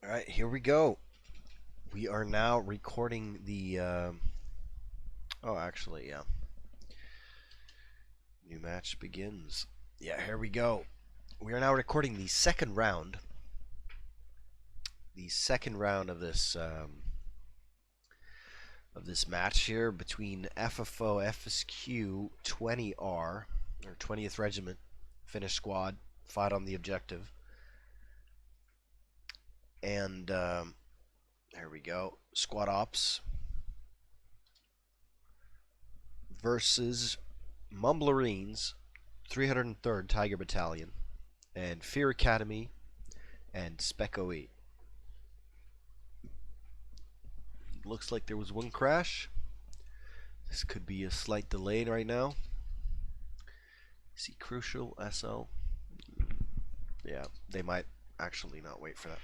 All right, here we go. We are now recording the. Oh, actually, yeah. New match begins. Yeah, here we go. We are now recording the second round. The second round of this match here between FFO FSQ 20R or 20th Regiment Finnish Squad fought on the objective, and here we go. Squad Ops versus Mumblerines 303rd Tiger Battalion and Fear Academy and Spec 08. Looks like there was one crash. This could be a slight delay right now. See Crucial SL. Yeah, they might actually not wait for that.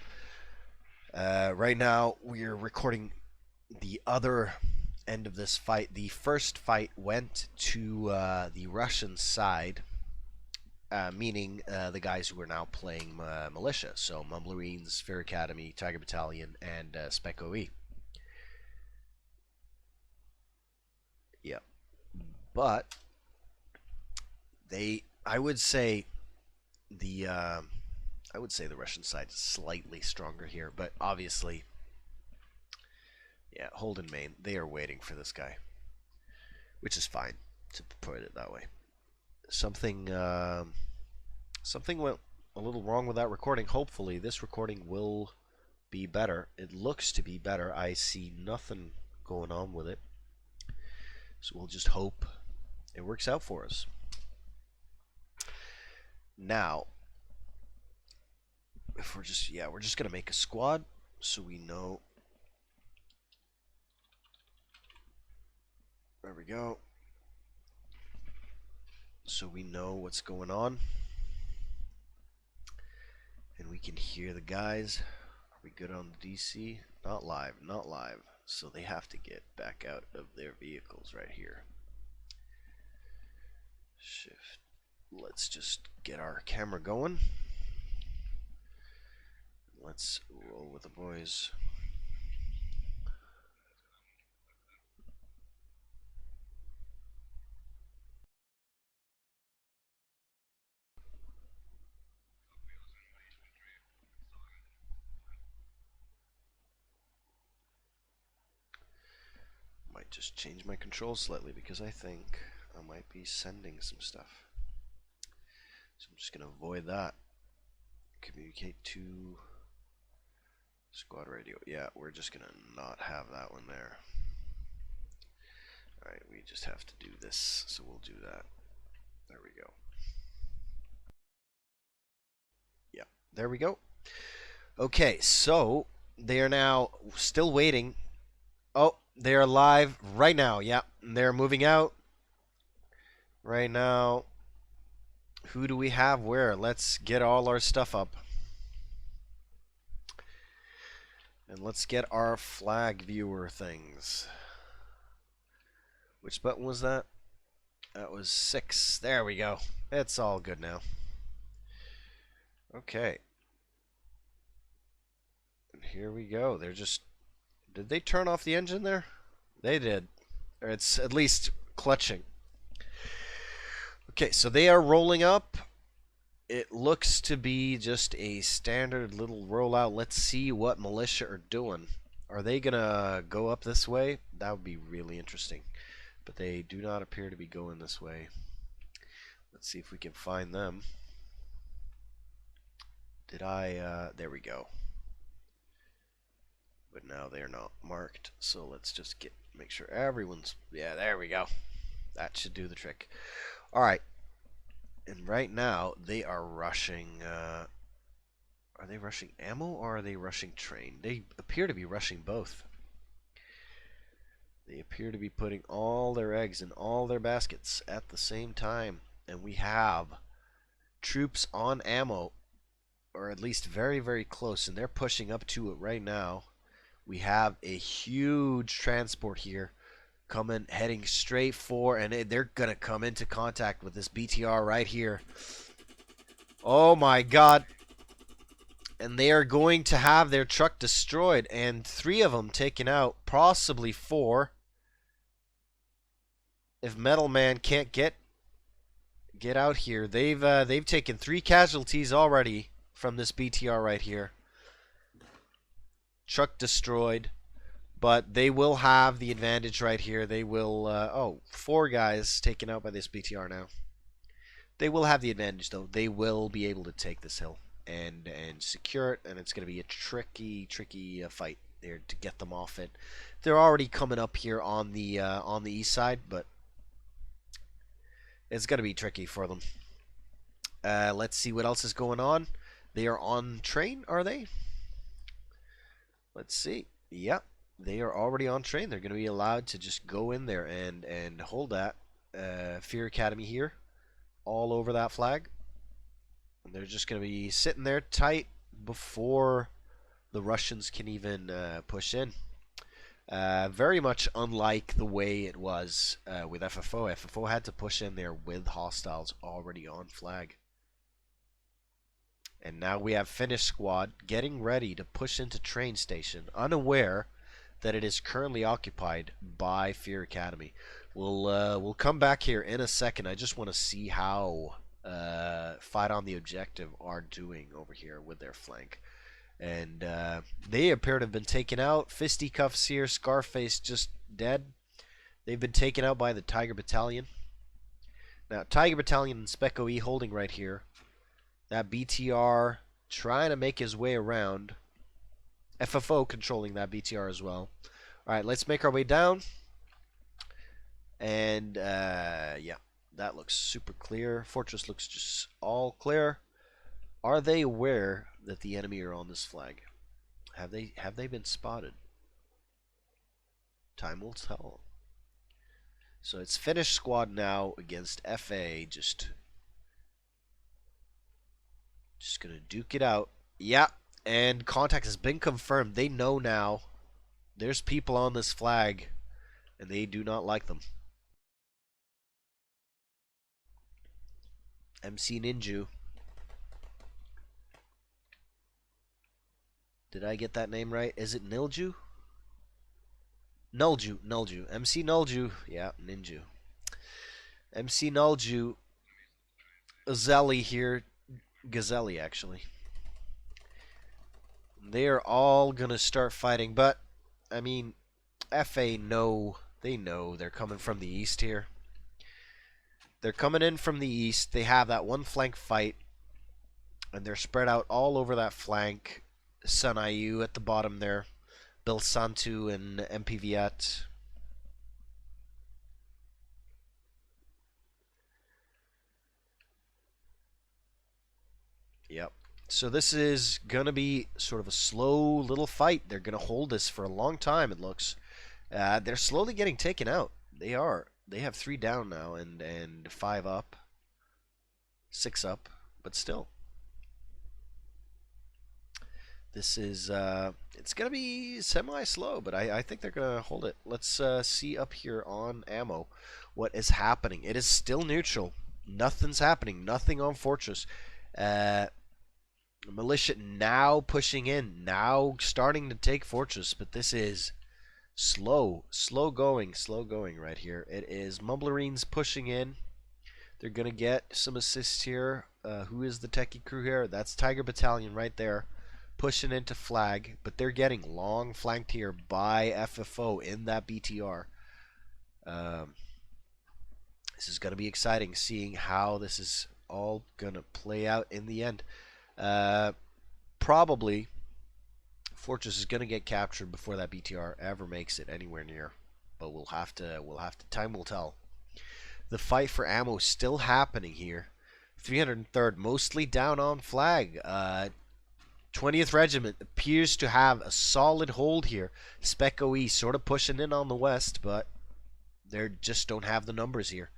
Right now we're recording the other end of this fight. The first fight went to the Russian side, meaning the guys who are now playing militia. So Mumblerines, Fear Academy, Tiger Battalion, and Spec OE. Yeah, but I would say the Russian side is slightly stronger here, but obviously, yeah, Holden Main, they are waiting for this guy, which is fine, to put it that way. Something went a little wrong with that recording. Hopefully, this recording will be better. It looks to be better. I see nothing going on with it. So we'll just hope it works out for us. Now, if we're just gonna make a squad so we know. There we go. So we know what's going on, and we can hear the guys. Are we good on the DC? Not live, not live. So they have to get back out of their vehicles right here. Shift. Let's just get our camera going. Let's roll with the boys. Might just change my controls slightly because I think I might be sending some stuff. So I'm just going to avoid that. Communicate to squad radio. Yeah, we're just going to not have that one there. Alright, we just have to do this, so we'll do that. There we go. Yeah, there we go. Okay, so they are now still waiting. Oh, they are live right now. Yeah, they're moving out right now. Who do we have where? Let's get all our stuff up. And let's get our flag viewer things. Which button was that? That was 6. There we go. It's all good now. Okay. And here we go. They're just... Did they turn off the engine there? They did. Or it's at least clutching. Okay, so they are rolling up. It looks to be just a standard little rollout. Let's see what militia are doing. Are they going to go up this way? That would be really interesting. But they do not appear to be going this way. Let's see if we can find them. Did I... there we go. But now they are not marked. So let's just make sure everyone's... Yeah, there we go. That should do the trick. Alright. And right now, they are rushing... are they rushing ammo or are they rushing train? They appear to be rushing both. They appear to be putting all their eggs in all their baskets at the same time. And we have troops on ammo, or at least very, very close. And they're pushing up to it right now. We have a huge transport here coming, heading straight for, and they're going to come into contact with this BTR right here. Oh my god. And they are going to have their truck destroyed, and 3 of them taken out, possibly 4. If Metal Man can't get out here, they've taken 3 casualties already from this BTR right here. Truck destroyed, but they will have the advantage right here. They will 4 guys taken out by this BTR now. They will have the advantage though. They will be able to take this hill and secure it, and it's going to be a tricky fight there to get them off it. They're already coming up here on the east side, but it's going to be tricky for them. Let's see what else is going on. They are on train, are they? Let's see. Yep, they are already on train. They're going to be allowed to just go in there and hold that Fear Academy here all over that flag. And they're just going to be sitting there tight before the Russians can even push in. Very much unlike the way it was with FFO. FFO had to push in there with hostiles already on flag. And now we have Finnish squad getting ready to push into train station, unaware that it is currently occupied by Fear Academy. We'll come back here in a second. I just want to see how Fight on the Objective are doing over here with their flank. And they appear to have been taken out. Fisticuffs here, Scarface just dead. They've been taken out by the Tiger Battalion. Now, Tiger Battalion and Specco E holding right here. That BTR trying to make his way around. FFO controlling that BTR as well. Alright, let's make our way down. And, yeah, that looks super clear. Fortress looks just all clear. Are they aware that the enemy are on this flag? Have they been spotted? Time will tell. So it's Finnish squad now against FA. Just gonna duke it out. Yeah, and contact has been confirmed. They know now there's people on this flag, and they do not like them. MC Ninju. Did I get that name right? Is it Nilju? Nulju. MC Nulju. Yeah, Ninju. MC Nulju. Zelly here. Gazelli, actually. They are all gonna start fighting, but I mean, FA know, they know they're coming from the east here. They're coming in from the east. They have that one flank fight, and they're spread out all over that flank. Sun IU at the bottom there, Bill Santu and MP Viet. Yep. So this is going to be sort of a slow little fight. They're going to hold this for a long time, it looks. They're slowly getting taken out. They are. They have 3 down now and 5 up. 6 up, but still. This is, it's going to be semi-slow, but I think they're going to hold it. Let's see up here on ammo what is happening. It is still neutral. Nothing's happening. Nothing on Fortress. Militia now pushing in, now starting to take Fortress, but this is slow going right here. It is Mumblerines pushing in. They're going to get some assists here. Who is the techie crew here? That's Tiger Battalion right there, pushing into flag, but they're getting long flanked here by FFO in that BTR. This is going to be exciting, seeing how this is all going to play out in the end. Probably Fortress is going to get captured before that BTR ever makes it anywhere near, but we'll have to time will tell. The fight for ammo is still happening here. 303rd mostly down on flag. 20th Regiment appears to have a solid hold here. Specco E sort of pushing in on the west, but they just don't have the numbers here.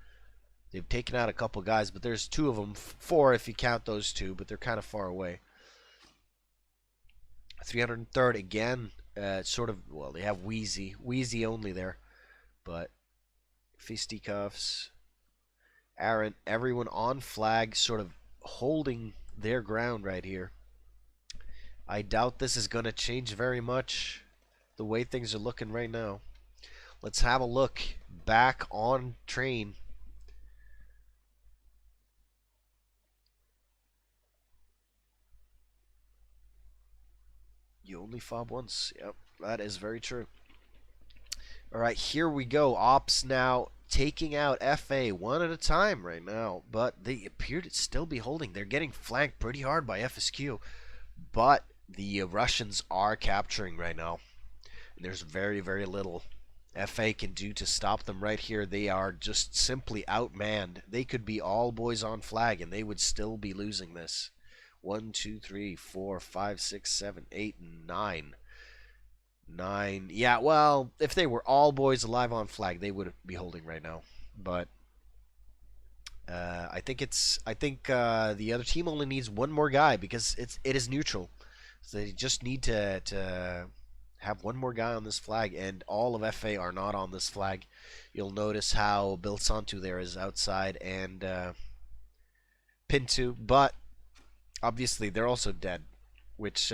They've taken out a couple guys, but there's 2 of them, 4 if you count those 2, but they're kind of far away. 303rd again, sort of, well, they have Wheezy only there, but Fisticuffs, Aaron, everyone on flag, sort of holding their ground right here. I doubt this is going to change very much the way things are looking right now. Let's have a look back on train. You only fob once. Yep, that is very true. All right, here we go. Ops now taking out FA one at a time right now, but they appear to still be holding. They're getting flanked pretty hard by FSQ, but the Russians are capturing right now. There's very, very little FA can do to stop them right here. They are just simply outmanned. They could be all boys on flag, and they would still be losing this. 1, 2, 3, 4, 5, 6, 7, 8, 9. 9. Yeah, well, if they were all boys alive on flag, they would be holding right now. But I think the other team only needs one more guy because it is neutral. So they just need to have one more guy on this flag, and all of FA are not on this flag. You'll notice how Bill Santu there is outside and Pintu, but obviously they're also dead, which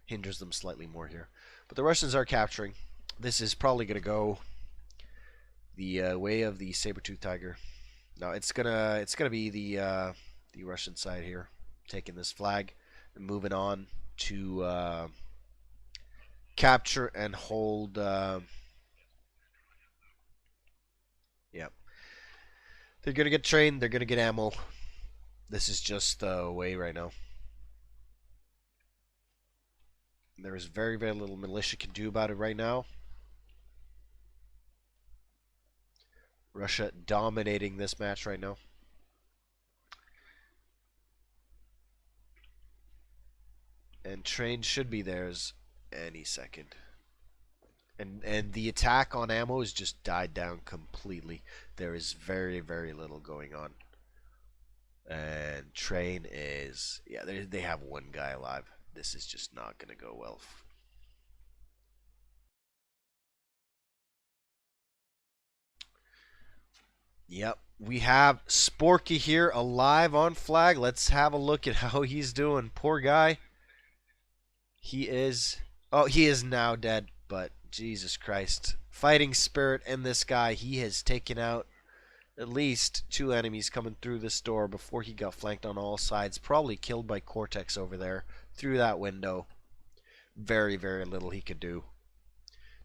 hinders them slightly more here. But the Russians are capturing. This is probably going to go the way of the saber-tooth tiger. No, it's gonna be the Russian side here, taking this flag and moving on to capture and hold. Yeah, they're gonna get trained. They're gonna get ammo. This is just the way right now. There is very, very little militia can do about it right now. Russia dominating this match right now. And train should be theirs any second. And the attack on ammo has just died down completely. There is very, very little going on. And train is, yeah, they have one guy alive. This is just not going to go well. Yep, we have Sporky here alive on flag. Let's have a look at how he's doing. Poor guy. He is, oh, he is now dead, but Jesus Christ. Fighting spirit in this guy. He has taken out at least 2 enemies coming through this door before he got flanked on all sides. Probably killed by Cortex over there through that window. Very, very little he could do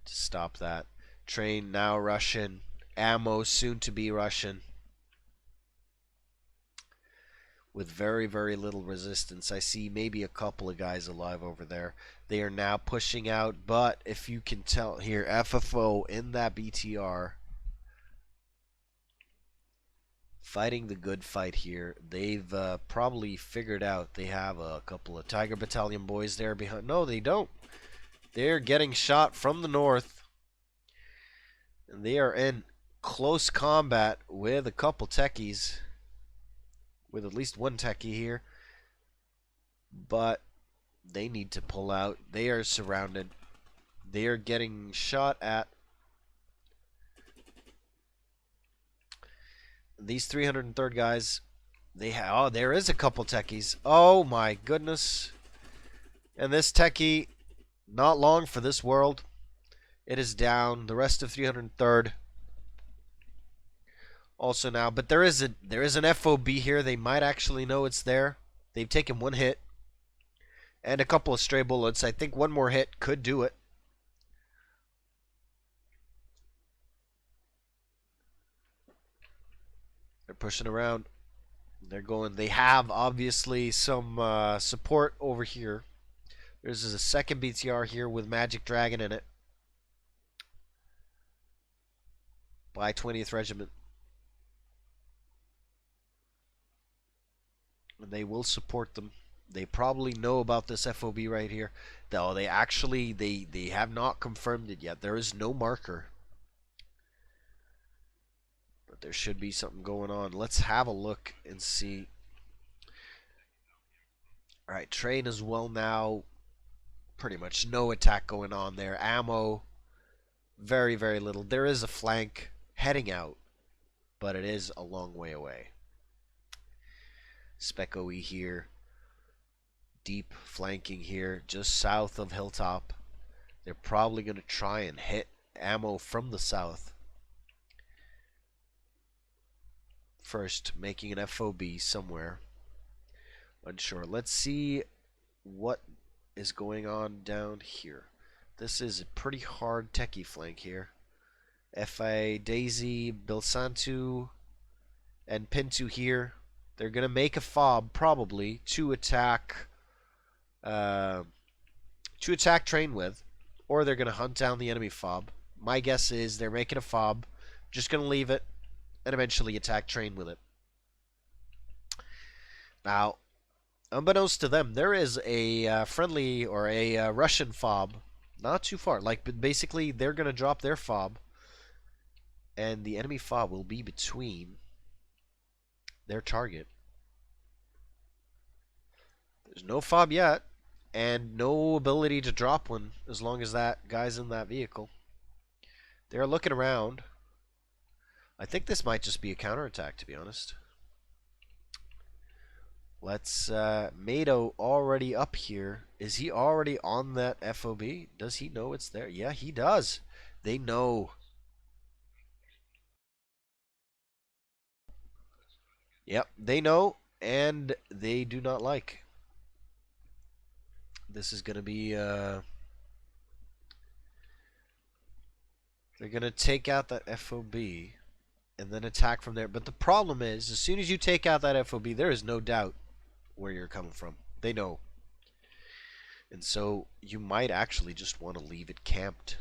to stop that. Train now Russian. Ammo soon to be Russian. With very, very little resistance. I see maybe a couple of guys alive over there. They are now pushing out, but if you can tell here, FFO in that BTR fighting the good fight here. They've probably figured out they have a couple of Tiger Battalion boys there behind. No, they don't. They're getting shot from the north. And they are in close combat with a couple techies. With at least one techie here. But they need to pull out. They are surrounded. They are getting shot at. These 303rd guys, they have, oh, there is a couple techies. Oh my goodness. And this techie, not long for this world. It is down. The rest of 303rd also now, but there is an FOB here. They might actually know it's there. They've taken one hit and a couple of stray bullets. I think one more hit could do it. They're pushing around. They're going. They have obviously some support over here. There's a second BTR here with Magic Dragon in it by 20th Regiment. And they will support them. They probably know about this FOB right here. Though they actually they have not confirmed it yet. There is no marker. But there should be something going on. Let's have a look and see. Alright, train as well now. Pretty much no attack going on there. Ammo, very, very little. There is a flank heading out, but it is a long way away. Spec OE here. deep flanking here, just south of Hilltop. They're probably going to try and hit ammo from the south. First, making an FOB somewhere. Unsure. Let's see what is going on down here. This is a pretty hard techie flank here. FA, Daisy, Bilsantu, and Pintu here. They're going to make a fob probably to attack train with, or they're going to hunt down the enemy fob. My guess is they're making a fob, just going to leave it, and eventually attack train with it. Now, unbeknownst to them, there is a friendly or a Russian fob not too far. Like, basically, they're going to drop their fob, and the enemy fob will be between their target. There's no fob yet, and no ability to drop one as long as that guy's in that vehicle. They're looking around. I think this might just be a counterattack, to be honest. Let's, Mado already up here. Is he already on that FOB? Does he know it's there? Yeah, he does. They know. Yep, they know, and they do not like. This is going to be, they're going to take out that FOB and then attack from there. But the problem is, as soon as you take out that FOB, there is no doubt where you're coming from. They know. And so you might actually just want to leave it camped.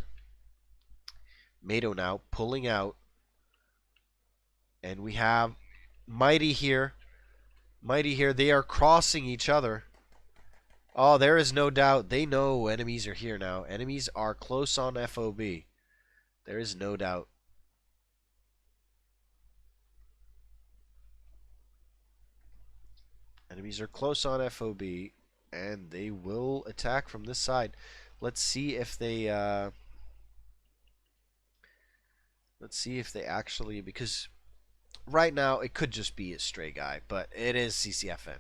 Mado now pulling out. And we have Mighty here. Mighty here. They are crossing each other. Oh, there is no doubt. They know enemies are here now. Enemies are close on FOB. There is no doubt. Enemies are close on FOB, and they will attack from this side. Let's see if they actually, because right now it could just be a stray guy, but it is CCFN.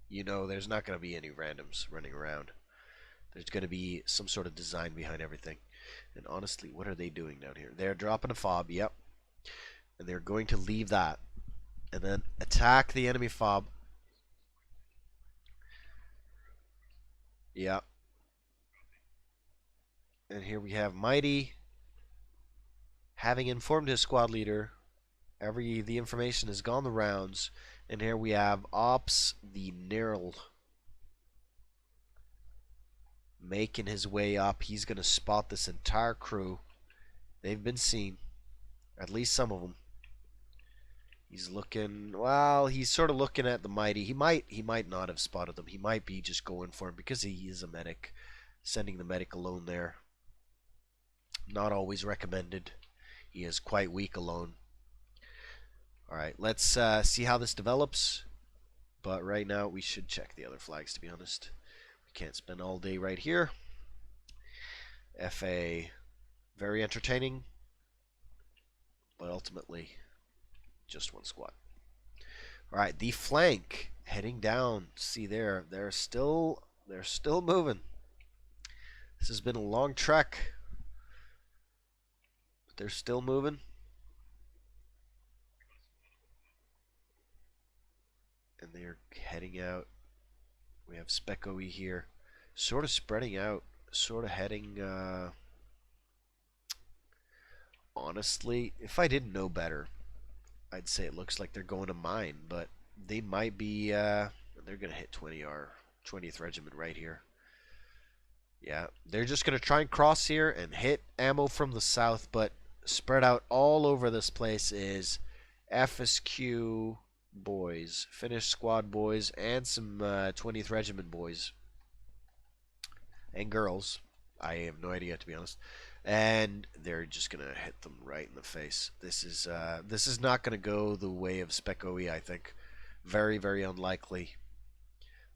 You know, there's not going to be any randoms running around. There's going to be some sort of design behind everything. And honestly, what are they doing down here? They're dropping a fob, yep. And they're going to leave that and then attack the enemy fob. Yeah. And here we have Mighty having informed his squad leader. The information has gone the rounds. And here we have Ops the Nerl making his way up. He's going to spot this entire crew. They've been seen. At least some of them. He's looking, well, he's sort of looking at the Mighty. He might not have spotted them. He might be just going for him because he is a medic. Sending the medic alone there. Not always recommended. He is quite weak alone. Alright, let's see how this develops. But right now, we should check the other flags, to be honest. We can't spend all day right here. FA, very entertaining. But ultimately, just one squad. Alright, the flank heading down. See there, they're still moving. This has been a long trek. But they're still moving. And they're heading out. We have Spec OE here. Sort of spreading out. Sort of heading, honestly, if I didn't know better, I'd say it looks like they're going to mine, but they might be, they're going to hit 20th Regiment right here. Yeah, they're just going to try and cross here and hit ammo from the south, but spread out all over this place is FSQ boys, Finnish squad boys, and some 20th Regiment boys. And girls. I have no idea, to be honest. And they're just gonna hit them right in the face. This is not gonna go the way of Spec OE, I think. Very, very unlikely.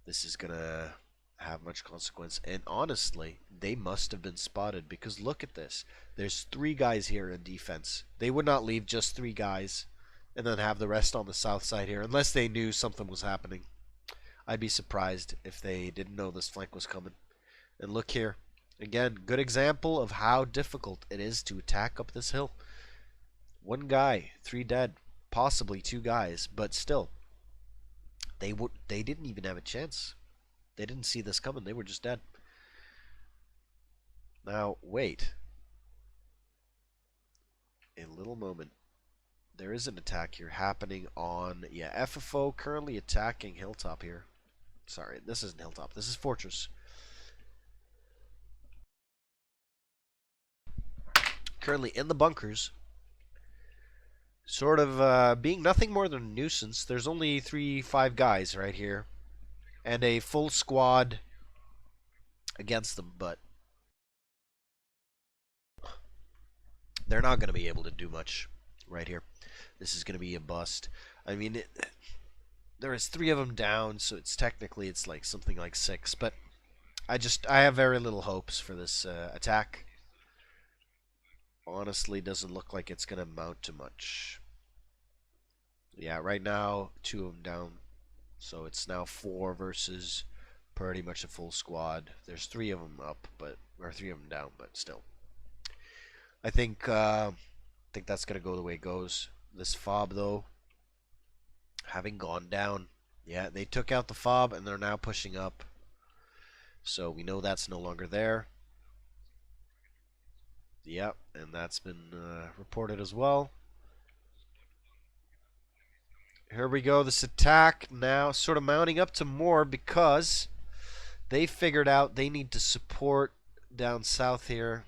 This is gonna have much consequence. And honestly, they must have been spotted because look at this. There's 3 guys here in defense. They would not leave just 3 guys and then have the rest on the south side here unless they knew something was happening. I'd be surprised if they didn't know this flank was coming. And look here. Again, good example of how difficult it is to attack up this hill. One guy, 3 dead, possibly 2 guys, but still, they didn't even have a chance. They didn't see this coming. They were just dead. Now, wait. A little moment. There is an attack here happening on, yeah, FFO currently attacking Hilltop here. Sorry, this isn't Hilltop. This is Fortress. Currently in the bunkers. Sort of being nothing more than a nuisance. There's only 3-5 guys right here. And a full squad against them, but they're not going to be able to do much right here. This is going to be a bust. I mean, there is 3 of them down, so it's technically it's like something like 6, but I have very little hopes for this attack. Honestly, doesn't look like it's going to amount to much. Yeah, right now, 2 of them down. So it's now 4 versus pretty much a full squad. There's 3 of them up, or 3 of them down, but still. I think that's going to go the way it goes. This fob, though, having gone down. Yeah, they took out the fob, and they're now pushing up. So we know that's no longer there. Yep, and that's been reported as well. Here we go. This attack now sort of mounting up to more because they figured out they need to support down south here.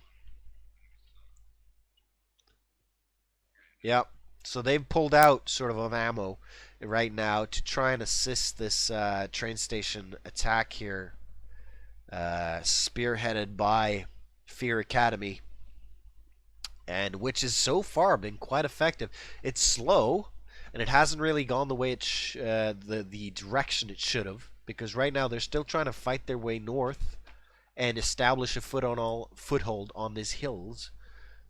Yep. So they've pulled out sort of ammo right now to try and assist this train station attack here, spearheaded by Fear Academy, and which has so far been quite effective. It's slow, and it hasn't really gone the way the direction it should have, because right now they're still trying to fight their way north and establish a foothold on these hills.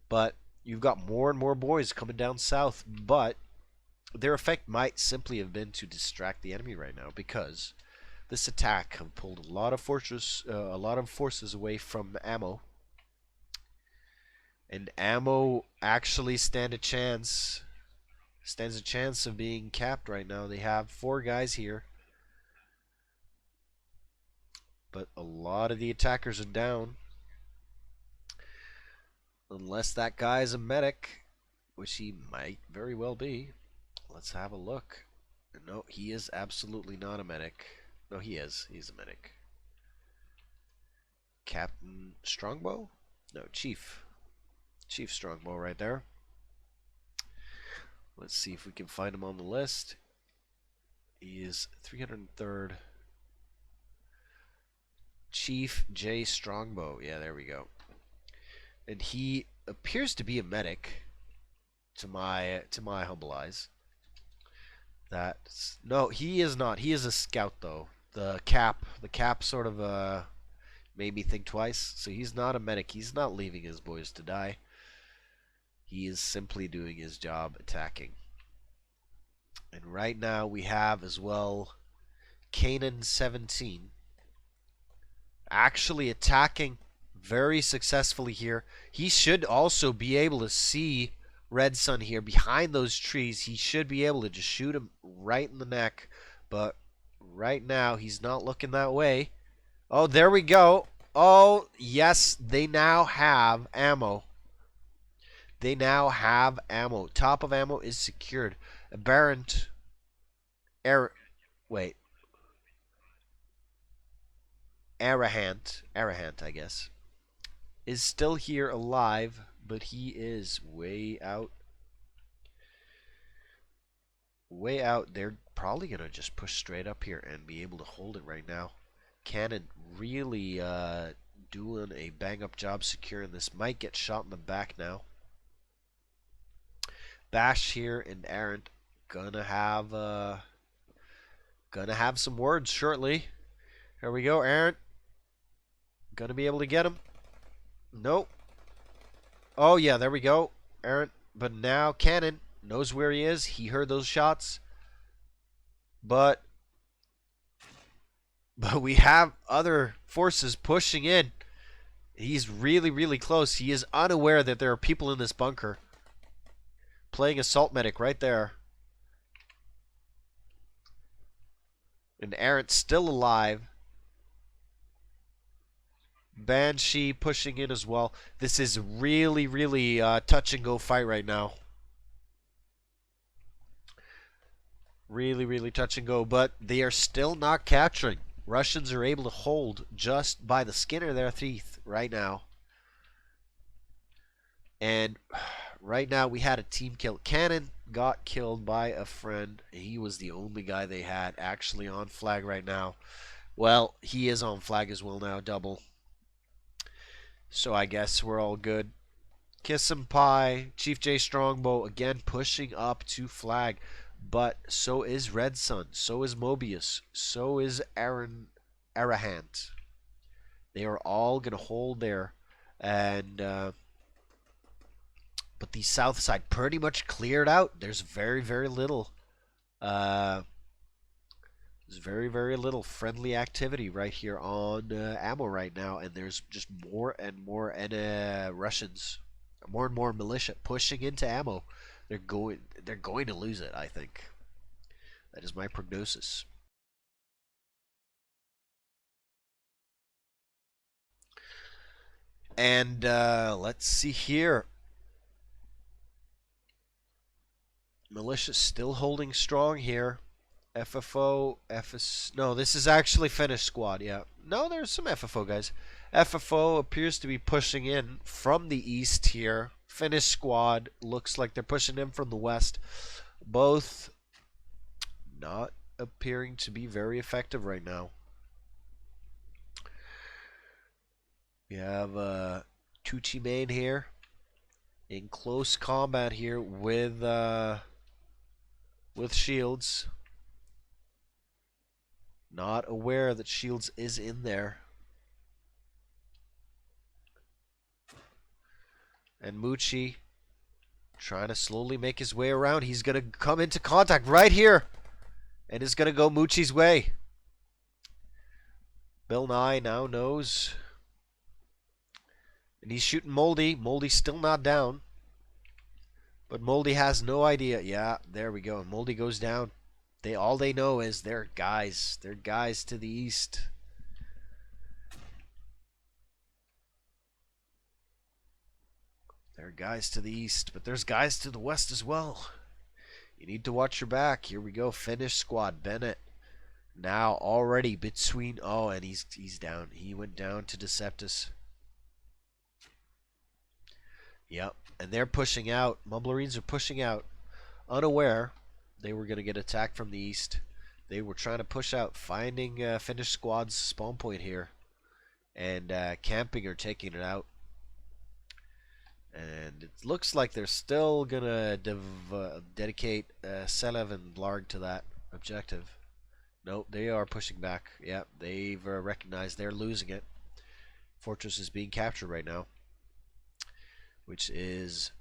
But you've got more and more boys coming down south, but their effect might simply have been to distract the enemy right now, because this attack have pulled a lot of forces away from ammo. And ammo actually stands a chance of being capped right now. They have 4 guys here, but a lot of the attackers are down. Unless that guy is a medic, which he might very well be. Let's have a look. No, he is absolutely not a medic. No, he is. He's a medic. Captain Strongbow? No, Chief. Chief Strongbow right there. Let's see if we can find him on the list. He is 303rd. Chief J. Strongbow. Yeah, there we go. And he appears to be a medic, to my humble eyes. No, he is not. He is a scout, though. The cap sort of made me think twice. So he's not a medic. He's not leaving his boys to die. He is simply doing his job, attacking. And right now we have as well Kanan 17 actually attacking very successfully here. He should also be able to see Red Sun here behind those trees. He should be able to just shoot him right in the neck, but right now he's not looking that way. Oh, there we go. Oh, yes, they now have ammo. They now have ammo. Top of ammo is secured. Aberrant. Wait. Arahant, I guess, is still here alive, but he is way out. Way out. They're probably going to just push straight up here and be able to hold it right now. Cannon really doing a bang-up job securing this. Might get shot in the back now. Bash here and Errant gonna have some words shortly. Here we go, Errant. Gonna be able to get him. Nope. Oh yeah, there we go. Errant. But now Cannon knows where he is. He heard those shots. But But we have other forces pushing in. He's really, really close. He is unaware that there are people in this bunker. Playing assault medic right there. And Errant's still alive. Banshee pushing in as well. This is really, really touch and go fight right now. Really, really touch and go. But they are still not capturing. Russians are able to hold just by the skin of their teeth right now. And right now we had a team kill. Cannon got killed by a friend. He was the only guy they had actually on flag right now. Well, he is on flag as well now, double. So I guess we're all good. Kiss and Pie, Chief J Strongbow again pushing up to flag. But so is Red Sun, so is Mobius, so is Arahant. They are all going to hold there. And but the south side pretty much cleared out. There's very, very little. There's very, very little friendly activity right here on ammo right now, and there's just more and more Russians, more and more militia pushing into ammo. They're going to lose it. I think that is my prognosis. And let's see here. Militia still holding strong here. FFO, FS. No, this is actually Finnish squad. Yeah. No, there's some FFO guys. FFO appears to be pushing in from the east here. Finnish squad looks like they're pushing in from the west. Both not appearing to be very effective right now. We have Tucci Main here in close combat here with Shields. Not aware that Shields is in there. And Mucci trying to slowly make his way around. He's going to come into contact right here. And is going to go Mucci's way. Bill Nye now knows. And he's shooting Moldy. Moldy's still not down. But Moldy has no idea. Yeah, there we go. Moldy goes down. All they know is they're guys. They're guys to the east. There are guys to the east, but there's guys to the west as well. You need to watch your back. Here we go. Finnish squad. Bennett now already between. Oh, and he's down. He went down to Deceptus. Yep, and they're pushing out. Mumblerines are pushing out. Unaware they were going to get attacked from the east. They were trying to push out, finding Finnish squad's spawn point here. And camping or taking it out. And it looks like they're still going to dedicate Selev and Blarg to that objective. Nope, they are pushing back. Yep, they've recognized they're losing it. Fortress is being captured right now, which is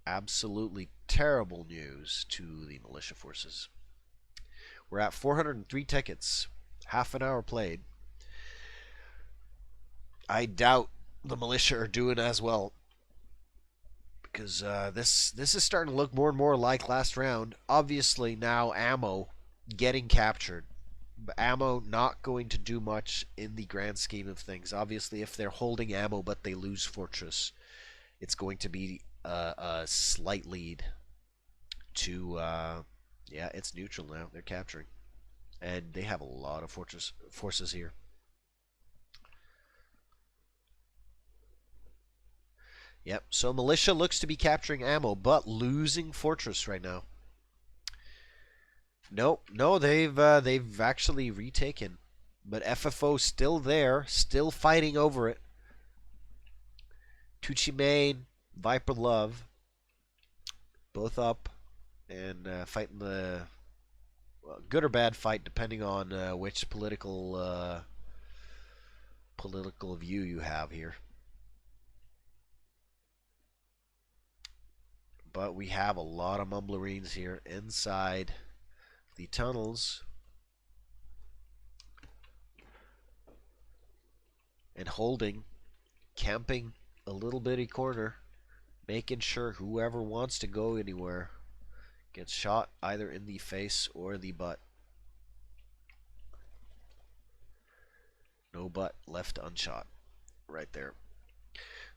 absolutely terrible news to the militia forces. We're at 403 tickets, half an hour played. I doubt the militia are doing as well, because this is starting to look more and more like last round. Obviously now ammo getting captured. But ammo not going to do much in the grand scheme of things. Obviously if they're holding ammo but they lose fortress, it's going to be a slight lead to yeah, it's neutral now. They're capturing, and they have a lot of forces here. Yep, so militia looks to be capturing ammo but losing fortress right now. No, they've actually retaken, but FFO still there, still fighting over it. Tucci Main, Viper Love, both up and fighting the good or bad fight, depending on which political view you have here. But we have a lot of Mumblerines here inside the tunnels. and holding, camping a little bitty corner, making sure whoever wants to go anywhere gets shot either in the face or the butt. No butt left unshot right there.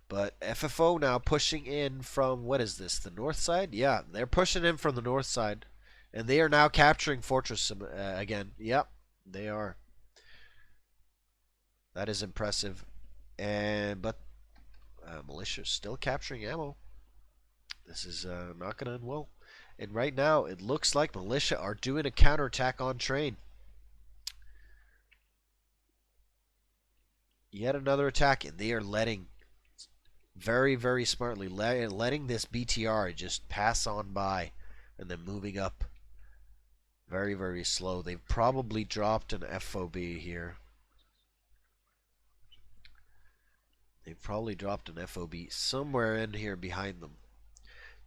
But FFO now pushing in from, what is this, the north side? Yeah, they're pushing in from the north side. And they are now capturing Fortress again. Yep, they are. That is impressive. But Militia's still capturing ammo. This is not going to end well. And right now, it looks like Militia are doing a counterattack on train. Yet another attack, and they are letting, very, very smartly, letting this BTR just pass on by and then moving up. Very, very slow. They've probably dropped an FOB here. They've probably dropped an FOB somewhere in here behind them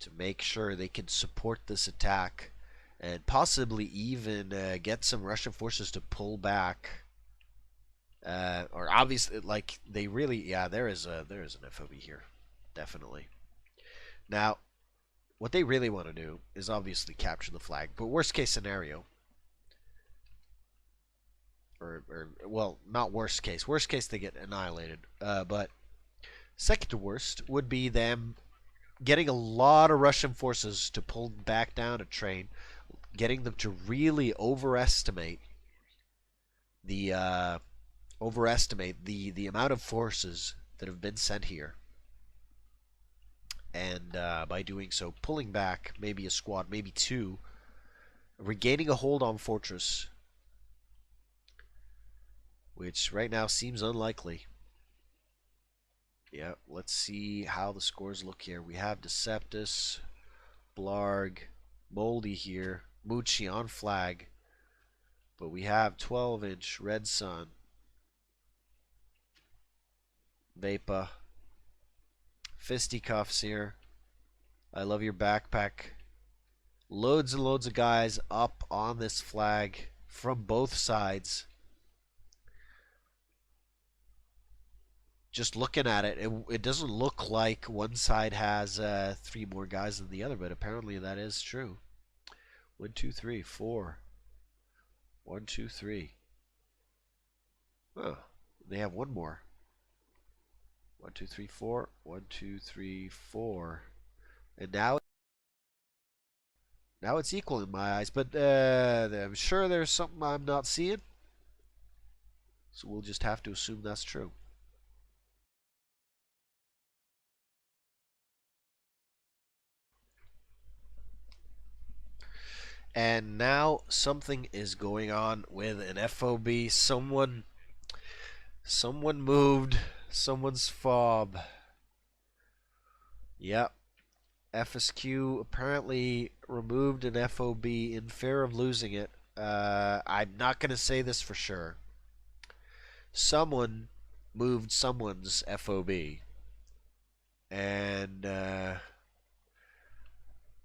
to make sure they can support this attack and possibly even get some Russian forces to pull back. Or obviously, like, they really, yeah, there is an FOB here, definitely. Now, what they really want to do is obviously capture the flag, but worst case scenario, or well, not worst case. Worst case, they get annihilated. But second to worst would be them getting a lot of Russian forces to pull back down a train, getting them to really overestimate the amount of forces that have been sent here, and by doing so, pulling back maybe a squad, maybe two, regaining a hold on Fortress, which right now seems unlikely. Yeah, let's see how the scores look here. We have Deceptus, Blarg, Moldy here, Mucci on flag, but we have 12-inch Red Sun, Vapa, Fisticuffs here. I love your backpack. Loads and loads of guys up on this flag from both sides. Just looking at it, it doesn't look like one side has 3 more guys than the other, but apparently that is true. 1, 2, 3, 4. 1, 2, 3. Oh, they have one more. 1, 2, 3, 4. 1, 2, 3, 4. And now it's equal in my eyes, but I'm sure there's something I'm not seeing. So we'll just have to assume that's true. And now something is going on with an FOB. Someone moved someone's fob. Yep. FSQ apparently removed an FOB in fear of losing it. I'm not going to say this for sure. Someone moved someone's FOB. And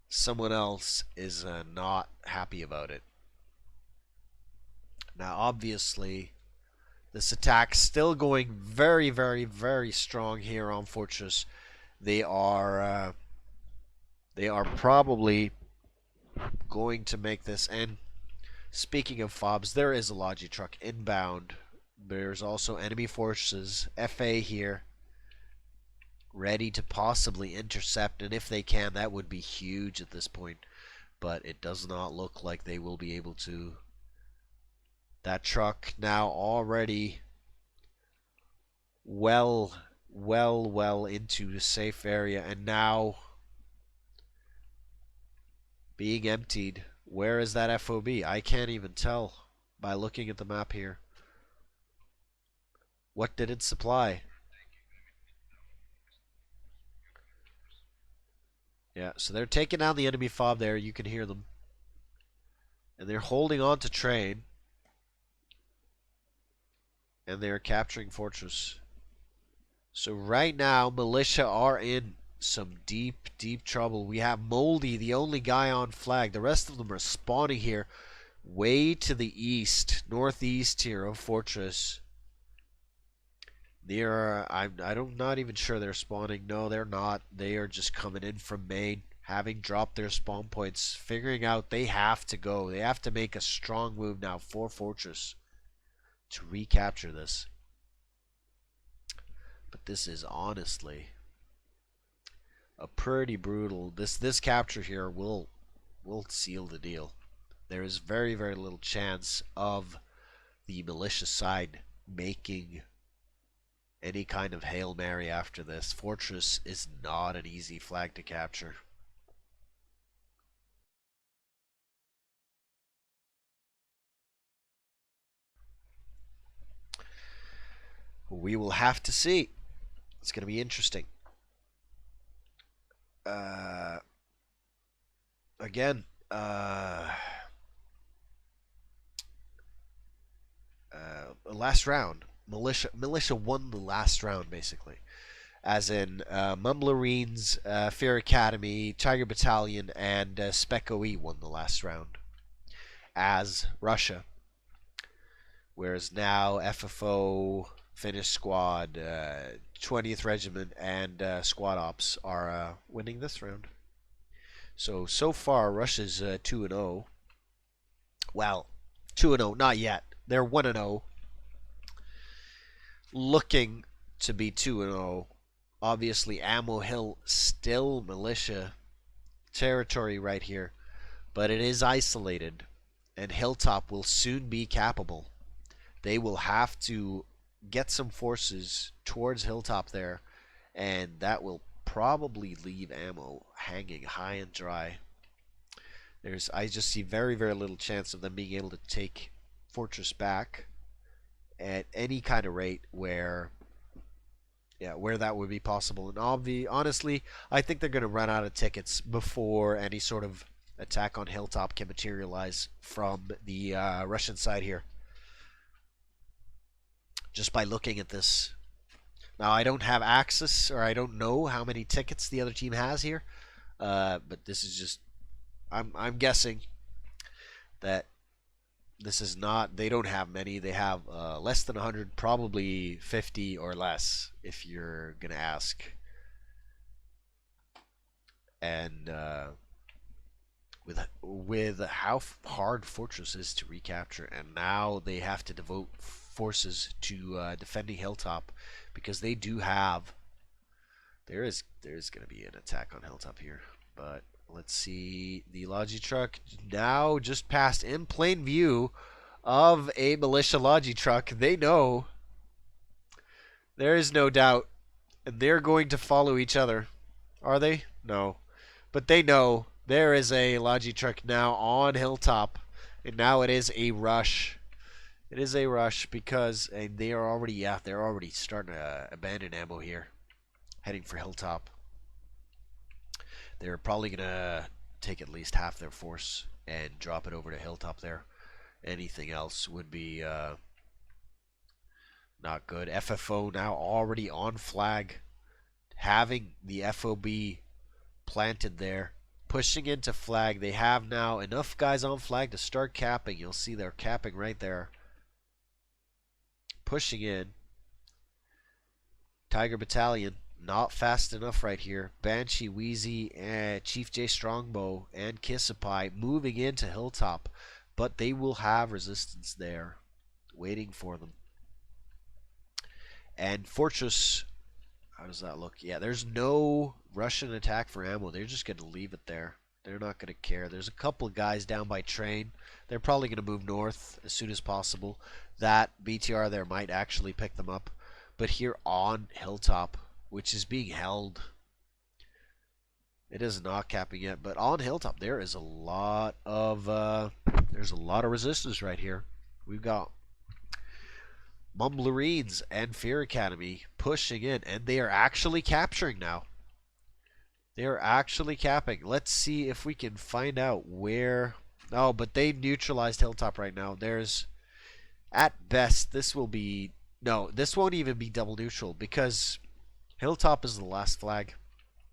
someone else is not happy about it. Now, obviously, this attack's still going very, very, very strong here on Fortress. They are probably going to make this. And speaking of fobs, there is a Logi truck inbound. There's also enemy forces, FA here, ready to possibly intercept, and if they can, that would be huge at this point, but it does not look like they will be able to. That truck now already well into the safe area, and now being emptied. Where is that FOB? I can't even tell by looking at the map here. What did it supply? Yeah, so they're taking down the enemy fob there. You can hear them. And they're holding on to train. And they're capturing Fortress. So right now, Militia are in some deep, deep trouble. We have Moldy, the only guy on flag. The rest of them are spawning here way to the east, northeast here of Fortress. I'm not even sure they're spawning. No, they're not. They are just coming in from main, having dropped their spawn points, figuring out they have to go. They have to make a strong move now for Fortress to recapture this. But this is honestly a pretty brutal. This capture here will seal the deal. There is very, very little chance of the militia side making any kind of Hail Mary after this. Fortress is not an easy flag to capture. We will have to see. It's going to be interesting. Again, last round, militia won the last round basically, as in Mumlarines, Fear Academy, Tiger Battalion, and Spec OE won the last round as Russia, whereas now FFO, Finnish Squad, 20th Regiment, and Squad Ops are winning this round. So far Russia's 2-0. Well, 2-0, not yet. They're 1-0. Looking to be 2-0. Obviously, Ammo Hill still militia territory right here, but it is isolated, and Hilltop will soon be capable. They will have to get some forces towards Hilltop there, and that will probably leave Ammo hanging high and dry. I just see very, very little chance of them being able to take Fortress back at any kind of rate where that would be possible. And honestly, I think they're going to run out of tickets before any sort of attack on Hilltop can materialize from the Russian side here. Just by looking at this. Now, I don't have access, or I don't know how many tickets the other team has here, but this is just, I'm guessing that this is not, they don't have many. They have less than 100, probably 50 or less, if you're going to ask. And with how hard Fortress is to recapture, and now they have to devote forces to defending Hilltop, because they do have, there's going to be an attack on Hilltop here. But let's see, the Logi truck now just passed in plain view of a militia Logi truck. They know, there is no doubt, and they're going to follow each other. Are they? No. But they know there is a Logi truck now on Hilltop, and now it is a rush. It is a rush because they are already, they're already starting to abandon Ammo here, heading for Hilltop. They're probably going to take at least half their force and drop it over to Hilltop there. Anything else would be not good. FFO now already on flag, having the FOB planted there, pushing into flag. They have now enough guys on flag to start capping. You'll see they're capping right there. Pushing in. Tiger Battalion not fast enough right here. Banshee, Wheezy, and Chief J Strongbow and Kissapai moving into Hilltop, but they will have resistance there waiting for them. And Fortress, how does that look? Yeah, there's no Russian attack for Ammo. They're just going to leave it there. They're not going to care. There's a couple of guys down by train. They're probably going to move north as soon as possible. That BTR there might actually pick them up. But here on Hilltop, which is being held, it is not capping yet. But on Hilltop, there is a lot of resistance right here. We've got Mumlarines and Fear Academy pushing in, and they are actually capturing now. They are actually capping. Let's see if we can find out where. Oh, but they neutralized Hilltop right now. There's, at best, this will be, no, this won't even be double neutral, because Hilltop is the last flag.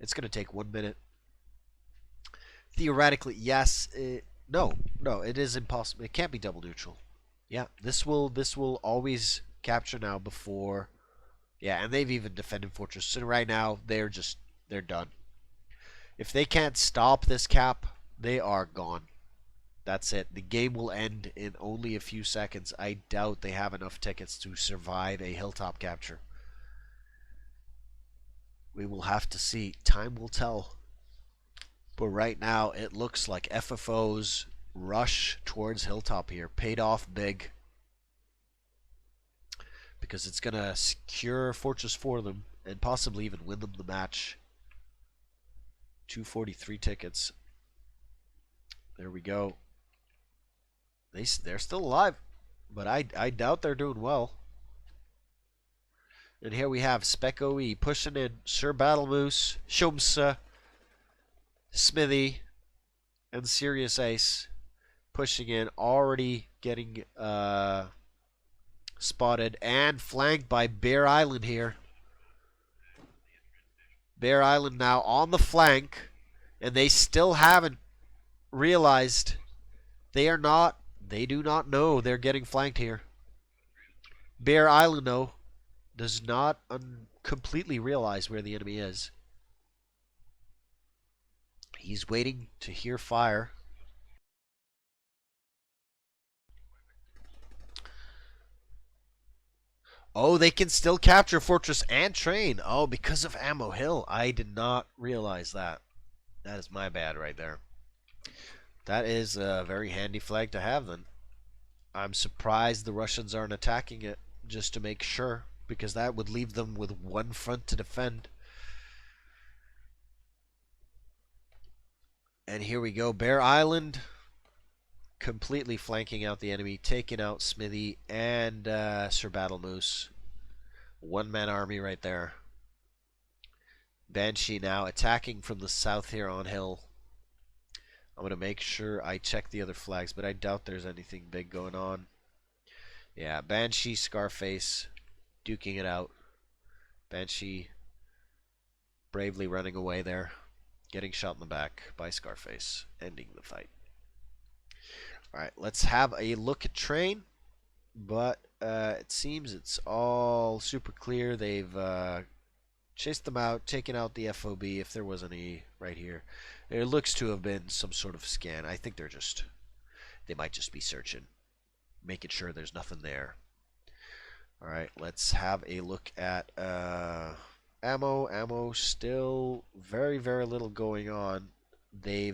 It's going to take 1 minute. Theoretically, yes. No, it is impossible. It can't be double neutral. Yeah, this will always capture now before. Yeah, and they've even defended Fortress. And right now, they're done. If they can't stop this cap, they are gone. That's it. The game will end in only a few seconds. I doubt they have enough tickets to survive a hilltop capture. We will have to see. Time will tell. But right now, it looks like FFO's rush towards hilltop here paid off big, because it's going to secure Fortress for them and possibly even win them the match. 243 tickets. There we go. They're still alive, but I doubt they're doing well. And here we have Spec OE pushing in Sir Battlemoose, Shumsa, Smithy, and Serious Ace pushing in, already getting spotted and flanked by Bear Island here. Bear Island now on the flank, and they still haven't realized they do not know they're getting flanked here. Bear Island, though, does not completely realize where the enemy is. He's waiting to hear fire. Oh, they can still capture Fortress and Train. Oh, because of Ammo Hill. I did not realize that. That is my bad right there. That is a very handy flag to have then. I'm surprised the Russians aren't attacking it just to make sure, because that would leave them with one front to defend. And here we go. Bear Island completely flanking out the enemy, taking out Smithy and Sir Battlemoose. One-man army right there. Banshee now attacking from the south here on hill. I'm going to make sure I check the other flags, but I doubt there's anything big going on. Yeah, Banshee, Scarface, duking it out. Banshee bravely running away there, getting shot in the back by Scarface, ending the fight. Alright, let's have a look at Train, but it seems it's all super clear. They've chased them out, taken out the FOB if there was any right here. There looks to have been some sort of scan. I think they might just be searching, making sure there's nothing there. Alright, let's have a look at ammo. Ammo still very, very little going on. They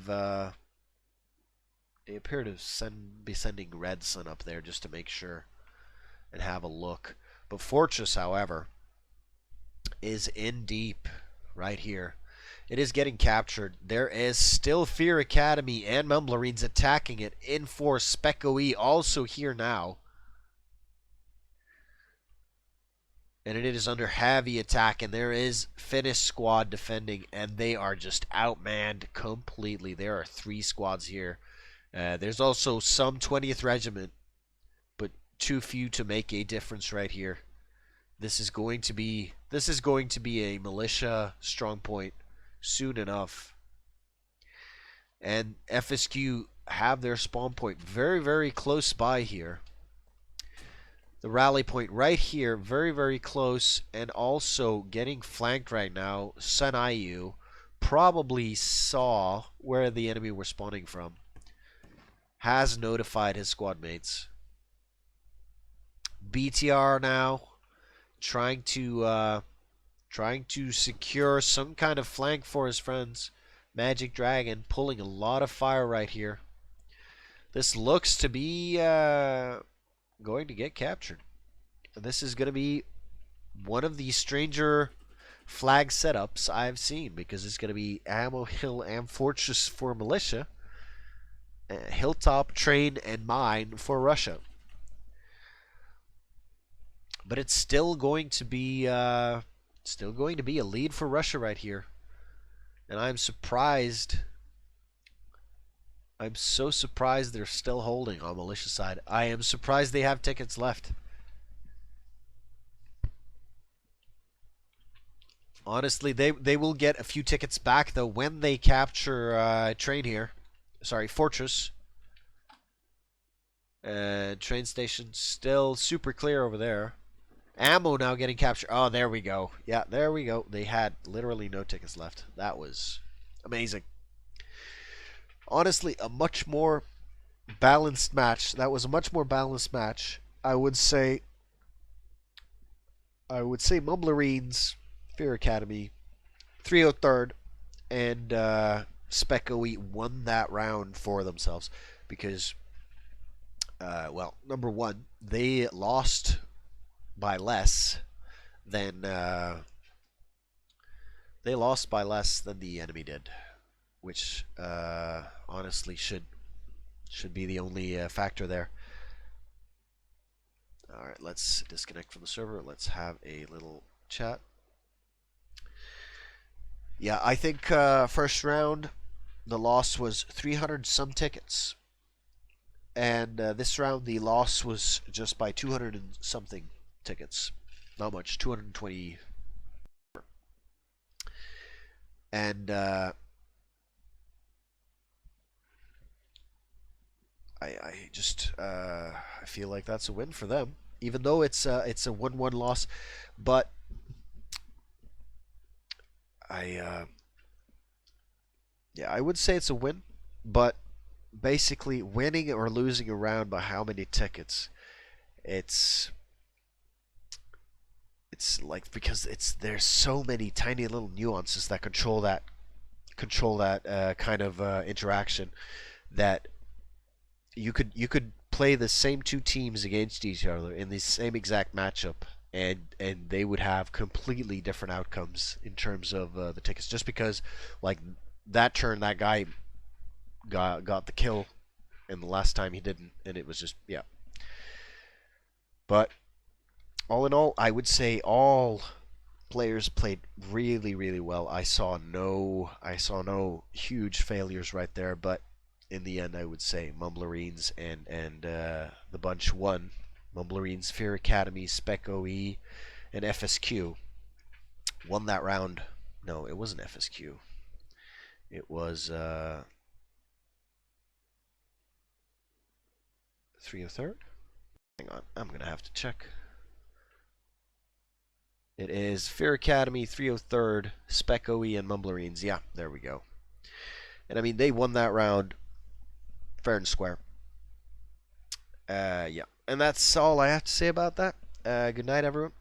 appear to be sending Redson up there just to make sure and have a look. But Fortress, however, is in deep right here. It is getting captured. There is still Fear Academy and Mumblerines attacking it. In force, Spec OE also here now. And it is under heavy attack, and there is Finnish squad defending, and they are just outmanned completely. There are 3 squads here. There's also some 20th Regiment, but too few to make a difference right here. This is going to be a militia strong point soon enough. And FSQ have their spawn point very, very close by here. The rally point right here, very, very close, and also getting flanked right now. Sun IU probably saw where the enemy were spawning from. Has notified his squad mates. BTR now trying to secure some kind of flank for his friends. Magic Dragon pulling a lot of fire right here. This looks to be going to get captured. This is going to be one of the stranger flag setups I've seen, because it's going to be Ammo Hill and Fortress for militia, Hilltop, Train, and Mine for Russia. But it's still going to be a lead for Russia right here, and I'm surprised. I'm so surprised they're still holding on militia side. I am surprised they have tickets left. Honestly, they will get a few tickets back though when they capture Train here. Sorry, Fortress. Train station still super clear over there. Ammo now getting captured. Oh, there we go. Yeah, there we go. They had literally no tickets left. That was amazing. Honestly, a much more balanced match. That was a much more balanced match. I would say Mumblerines, Fear Academy, 303rd, and Spec OE won that round for themselves because, well, number one, they lost by less than the enemy did, which honestly should be the only factor there. All right, let's disconnect from the server. Let's have a little chat. Yeah, I think first round the loss was 300 some tickets, and this round the loss was just by 200 and something tickets. Not much, 220. And I feel like that's a win for them, even though it's a 1-1 loss. But I would say it's a win, but basically winning or losing a round by how many tickets, it's like because there's so many tiny little nuances that control that kind of interaction that you could play the same two teams against each other in the same exact matchup, and they would have completely different outcomes in terms of the tickets, just because like that turn that guy got the kill and the last time he didn't, and it was just yeah. But all in all, I would say all players played really, really well. I saw no huge failures right there, but in the end, I would say Mumblerines and the bunch won. Mumblerines, Fear Academy, Spec OE, and FSQ won that round. No, it wasn't FSQ. It was 303rd. Hang on, I'm gonna have to check. It is Fear Academy, 303rd, Spec OE, and Mumblerines. Yeah, there we go. And I mean, they won that round fair and square. Yeah. And that's all I have to say about that. Good night, everyone.